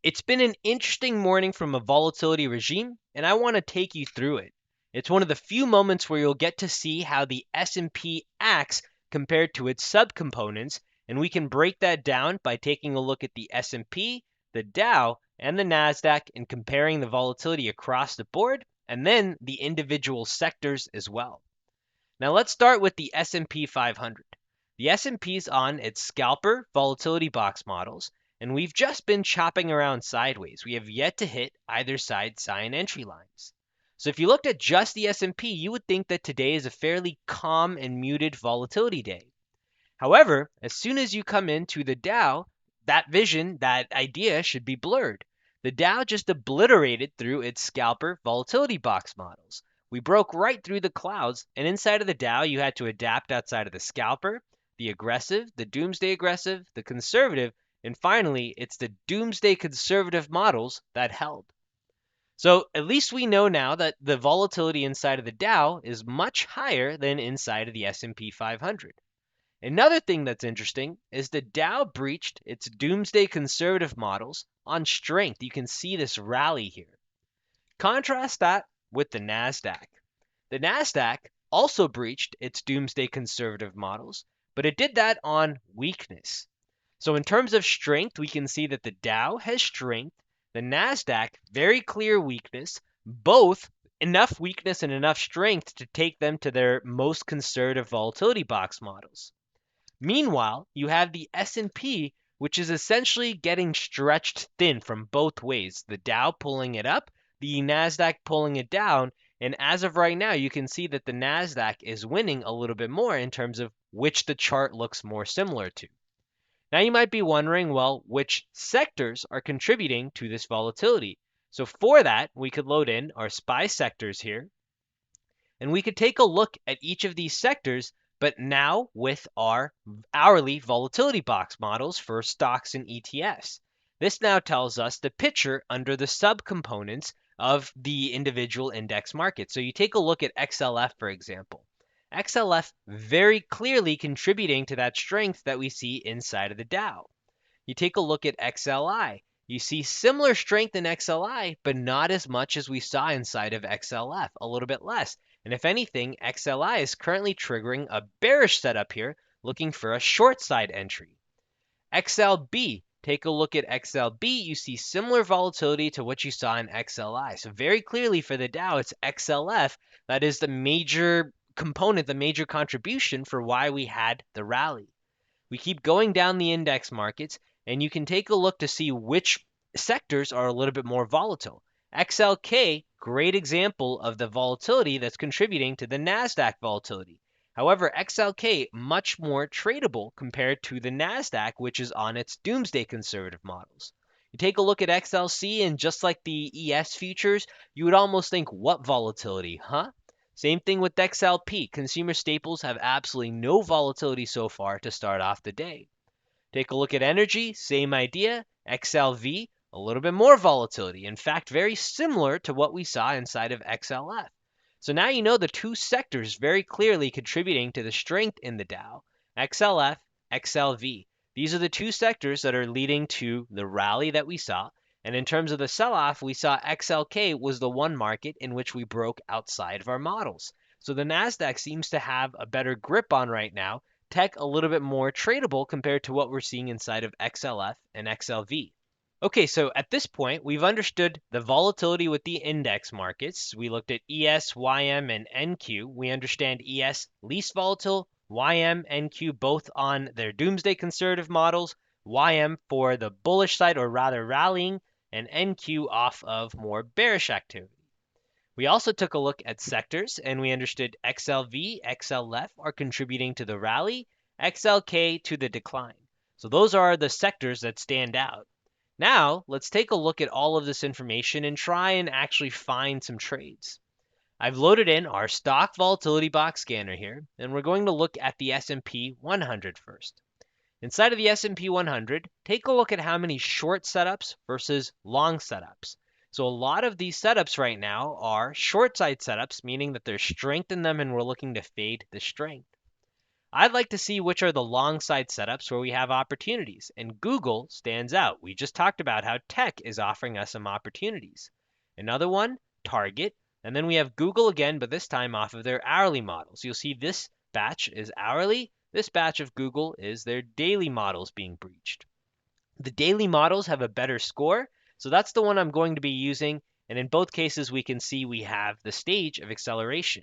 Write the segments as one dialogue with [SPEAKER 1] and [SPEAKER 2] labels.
[SPEAKER 1] It's been an interesting morning from a volatility regime, and I want to take you through it. It's one of the few moments where you'll get to see how the S&P acts compared to its subcomponents, and we can break that down by taking a look at the S&P, the Dow, and the Nasdaq and comparing the volatility across the board, and then the individual sectors as well. Now let's start with the S&P 500. The S&P is on its scalper volatility box models, and we've just been chopping around sideways. We have yet to hit either side sign entry lines. So if you looked at just the S&P, you would think that today is a fairly calm and muted volatility day. However, as soon as you come into the Dow, that vision, that idea should be blurred. The Dow just obliterated through its scalper volatility box models. We broke right through the clouds, and inside of the Dow, you had to adapt outside of the scalper, the aggressive, the doomsday aggressive, the conservative, and finally, it's the doomsday conservative models that held. So at least we know now that the volatility inside of the Dow is much higher than inside of the S&P 500. Another thing that's interesting is the Dow breached its doomsday conservative models on strength. You can see this rally here. Contrast that with the Nasdaq. The Nasdaq also breached its doomsday conservative models, but it did that on weakness. So in terms of strength, we can see that the Dow has strength, the Nasdaq very clear weakness, both enough weakness and enough strength to take them to their most conservative volatility box models. Meanwhile, you have the S&P, which is essentially getting stretched thin from both ways. The Dow pulling it up, the Nasdaq pulling it down, and as of right now, you can see that the Nasdaq is winning a little bit more in terms of which the chart looks more similar to. Now you might be wondering, well, which sectors are contributing to this volatility? So for that, we could load in our SPY sectors here, and we could take a look at each of these sectors, but now with our hourly volatility box models for stocks and ETFs. This now tells us the picture under the subcomponents of the individual index market. So you take a look at XLF, for example. XLF very clearly contributing to that strength that we see inside of the Dow. You take a look at XLI. You see similar strength in XLI, but not as much as we saw inside of XLF, a little bit less. And if anything, XLI is currently triggering a bearish setup here, looking for a short side entry. XLB, take a look at XLB, you see similar volatility to what you saw in XLI. So very clearly for the Dow, it's XLF that is the major component, the major contribution for why we had the rally. We keep going down the index markets, and you can take a look to see which sectors are a little bit more volatile. XLK, great example of the volatility that's contributing to the NASDAQ volatility. However, XLK, much more tradable compared to the NASDAQ, which is on its doomsday conservative models. You take a look at XLC, and just like the ES futures, you would almost think, what volatility, huh? Same thing with XLP. Consumer staples have absolutely no volatility so far to start off the day. Take a look at energy, same idea. XLV, a little bit more volatility. In fact, very similar to what we saw inside of XLF. So now you know the two sectors very clearly contributing to the strength in the Dow. XLF, XLV. These are the two sectors that are leading to the rally that we saw. And in terms of the sell-off, we saw XLK was the one market in which we broke outside of our models. So the Nasdaq seems to have a better grip on right now. Tech a little bit more tradable compared to what we're seeing inside of XLF and XLV. Okay, so at this point, we've understood the volatility with the index markets. We looked at ES, YM, and NQ. We understand ES least volatile, YM, NQ both on their doomsday conservative models, YM for the bullish side or rather rallying, and NQ off of more bearish activity. We also took a look at sectors and we understood XLV, XLF are contributing to the rally, XLK to the decline. So those are the sectors that stand out. Now, let's take a look at all of this information and try and actually find some trades. I've loaded in our stock volatility box scanner here, and we're going to look at the S&P 100 first. Inside of the S&P 100, take a look at how many short setups versus long setups. So a lot of these setups right now are short side setups, meaning that there's strength in them and we're looking to fade the strength. I'd like to see which are the long side setups where we have opportunities, and Google stands out. We just talked about how tech is offering us some opportunities. Another one, Target, and then we have Google again, but this time off of their hourly models. You'll see this batch is hourly, this batch of Google is their daily models being breached. The daily models have a better score, so that's the one I'm going to be using, and in both cases we can see we have the stage of acceleration.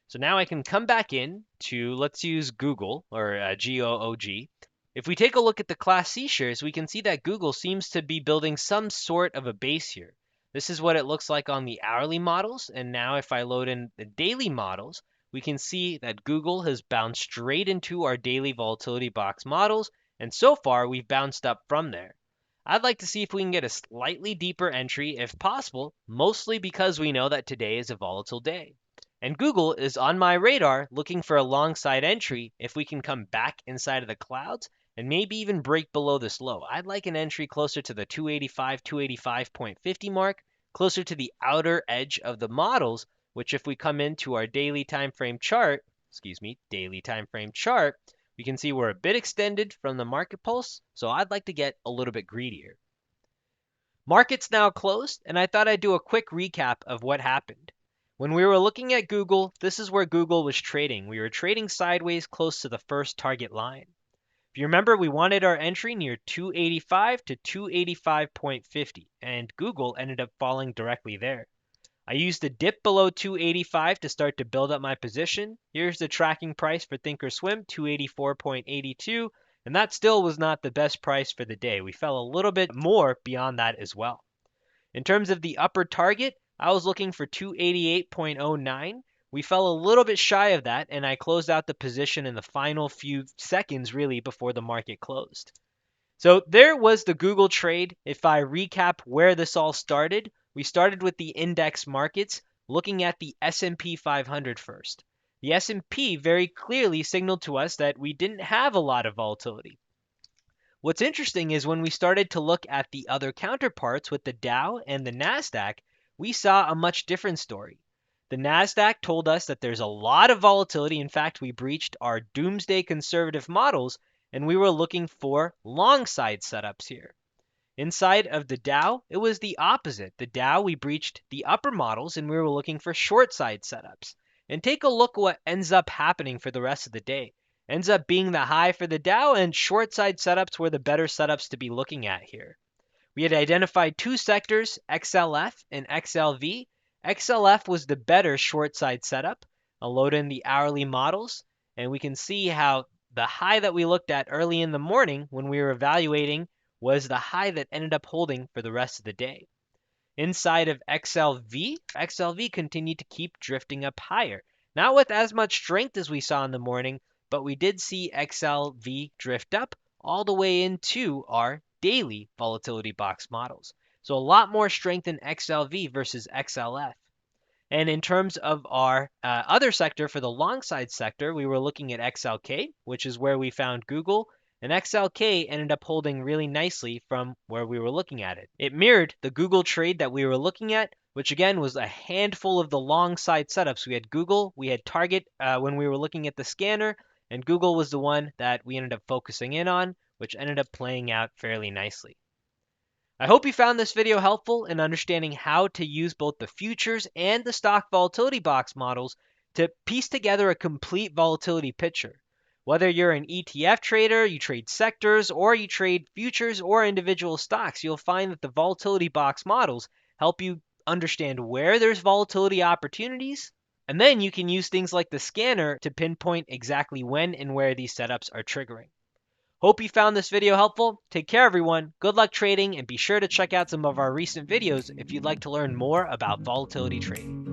[SPEAKER 1] So now I can come back in to, let's use Google, or GOOG. If we take a look at the Class C shares, we can see that Google seems to be building some sort of a base here. This is what it looks like on the hourly models, and now if I load in the daily models, we can see that Google has bounced straight into our daily volatility box models, and so far we've bounced up from there. I'd like to see if we can get a slightly deeper entry if possible, mostly because we know that today is a volatile day. And Google is on my radar looking for a long side entry if we can come back inside of the clouds and maybe even break below this low. I'd like an entry closer to the 285, 285.50 mark, closer to the outer edge of the models, which if we come into our daily time frame chart, we can see we're a bit extended from the market pulse, so I'd like to get a little bit greedier. Market's now closed, and I thought I'd do a quick recap of what happened. When we were looking at Google, this is where Google was trading. We were trading sideways close to the first target line. If you remember, we wanted our entry near 285 to 285.50, and Google ended up falling directly there. I used the dip below 285 to start to build up my position. Here's the tracking price for Thinkorswim, 284.82, and that still was not the best price for the day. We fell a little bit more beyond that as well. In terms of the upper target, I was looking for 288.09. We fell a little bit shy of that, and I closed out the position in the final few seconds really before the market closed. So there was the Google trade. If I recap where this all started, we started with the index markets, looking at the S&P 500 first. The S&P very clearly signaled to us that we didn't have a lot of volatility. What's interesting is when we started to look at the other counterparts with the Dow and the Nasdaq, we saw a much different story. The Nasdaq told us that there's a lot of volatility. In fact, we breached our doomsday conservative models, and we were looking for long side setups here. Inside of the Dow, it was the opposite. The Dow, we breached the upper models, and we were looking for short side setups. And take a look what ends up happening for the rest of the day. Ends up being the high for the Dow, and short side setups were the better setups to be looking at here. We had identified two sectors, XLF and XLV. XLF was the better short side setup. I'll load in the hourly models, and we can see how the high that we looked at early in the morning when we were evaluating was the high that ended up holding for the rest of the day. Inside of XLV continued to keep drifting up higher. Not with as much strength as we saw in the morning, but we did see XLV drift up all the way into our daily volatility box models. So a lot more strength in XLV versus XLF. And in terms of our other sector for the long side sector, we were looking at XLK, which is where we found Google. And XLK ended up holding really nicely from where we were looking at it. It mirrored the Google trade that we were looking at, which again was a handful of the long side setups. We had Google, we had Target when we were looking at the scanner, and Google was the one that we ended up focusing in on, which ended up playing out fairly nicely. I hope you found this video helpful in understanding how to use both the futures and the stock volatility box models to piece together a complete volatility picture. Whether you're an ETF trader, you trade sectors, or you trade futures or individual stocks, you'll find that the volatility box models help you understand where there's volatility opportunities, and then you can use things like the scanner to pinpoint exactly when and where these setups are triggering. Hope you found this video helpful. Take care, everyone. Good luck trading, and be sure to check out some of our recent videos if you'd like to learn more about volatility trading.